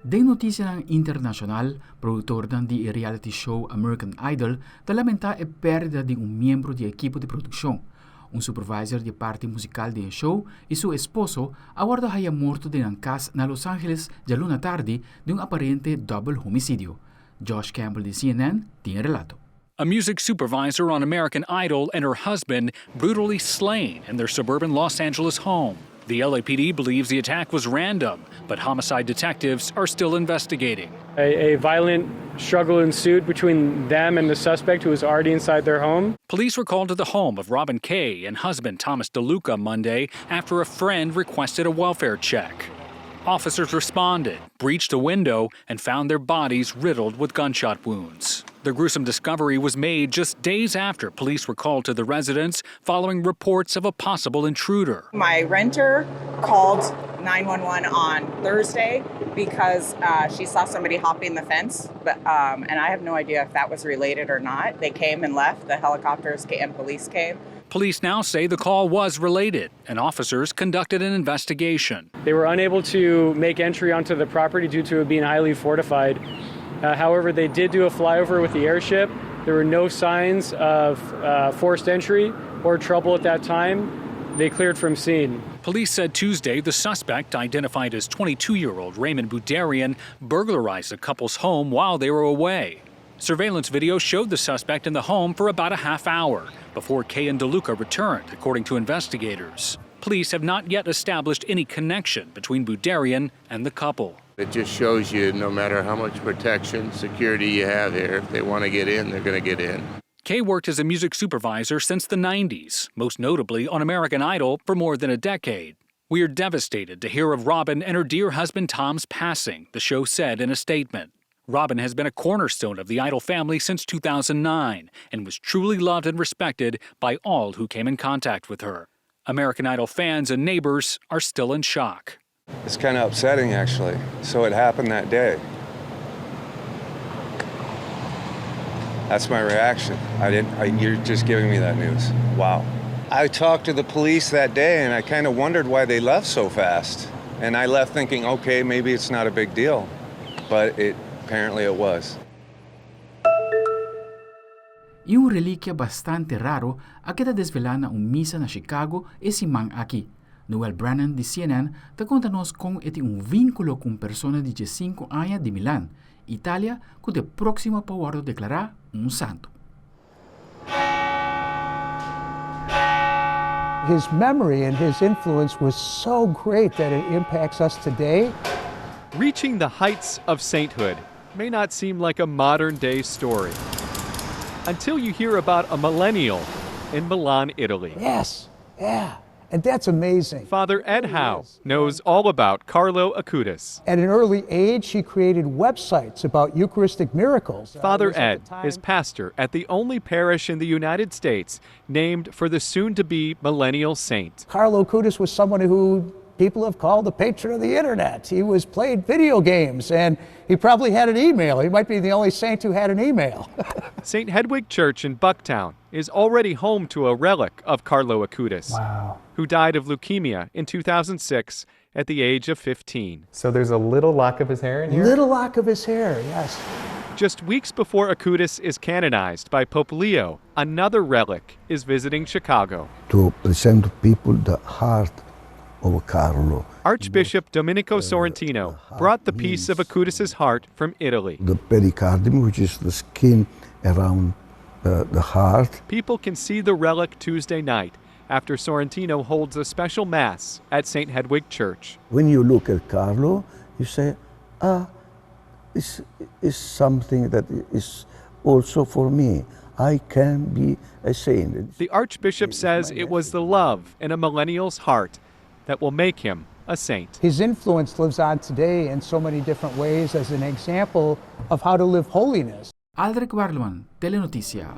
Ding noticia ng Internacional, productor ng reality show American Idol, lamenta e perdida de miyembro de equipo de producción. Un supervisor de parte musical del show y su esposo aguarda haya muerto de un caso na Los Angeles de luna tarde de un aparente double homicidio. Josh Campbell de CNN tiene relato. A music supervisor on American Idol and her husband brutally slain in their suburban Los Angeles home. The LAPD believes the attack was random, but homicide detectives are still investigating. A violent struggle ensued between them and the suspect who was already inside their home. Police were called to the home of Robin Kay and husband Thomas DeLuca Monday after a friend requested a welfare check. Officers responded, breached a window, and found their bodies riddled with gunshot wounds. The gruesome discovery was made just days after police were called to the residence following reports of a possible intruder. My renter called 911 on Thursday because she saw somebody hopping the fence, and I have no idea if that was related or not. They came and left. The helicopters and police came. Police now say the call was related, and officers conducted an investigation. They were unable to make entry onto the property due to it being highly fortified. However, they did do a flyover with the airship. There were no signs of forced entry or trouble at that time. They cleared from scene. Police said Tuesday the suspect, identified as 22-year-old Raymond Budarian, burglarized the couple's home while they were away. Surveillance video showed the suspect in the home for about a half hour before Kay and DeLuca returned, according to investigators. Police have not yet established any connection between Budarian and the couple. It just shows you no matter how much protection, security you have here, if they want to get in, they're going to get in. Kay worked as a music supervisor since the 90s, most notably on American Idol for more than a decade. We are devastated to hear of Robin and her dear husband Tom's passing, the show said in a statement. Robin has been a cornerstone of the Idol family since 2009 and was truly loved and respected by all who came in contact with her. American Idol fans and neighbors are still in shock. It's kind of upsetting, actually. So it happened that day. That's my reaction. You're just giving me that news. Wow. I talked to the police that day, and I kind of wondered why they left so fast. And I left thinking, okay, maybe it's not a big deal. But apparently it was. Yung relikia bastante raro a kita desvela na misa na Chicago e si Mang aquí. Noel Brannan de CNN te contanos con un vínculo con persona de 5 años de Milán, Italia, que de próximo poder declarar un santo. His memory and his influence was so great that it impacts us today. Reaching the heights of sainthood may not seem like a modern-day story until you hear about a millennial in Milan, Italy. Yes, yeah, and that's amazing. Father Ed Howe knows all about Carlo Acutis. At an early age, he created websites about Eucharistic miracles. Father Ed is pastor at the only parish in the United States named for the soon-to-be millennial saint. Carlo Acutis was someone who people have called the patron of the internet. He played video games, and he probably had an email. He might be the only saint who had an email. St. Hedwig Church in Bucktown is already home to a relic of Carlo Acutis, Wow. who died of leukemia in 2006 at the age of 15. So there's a little lock of his hair in here? Little lock of his hair, yes. Just weeks before Acutis is canonized by Pope Leo, another relic is visiting Chicago. To present to people the heart of Carlo. Archbishop Domenico Sorrentino brought the piece of Acutis' heart from Italy. The pericardium, which is the skin around the heart. People can see the relic Tuesday night after Sorrentino holds a special mass at St. Hedwig Church. When you look at Carlo, you say, this is something that is also for me. I can be a saint. The Archbishop says it was the love in a millennial's heart that will make him a saint. His influence lives on today in so many different ways as an example of how to live holiness. Aldric Werleman, Telenoticia.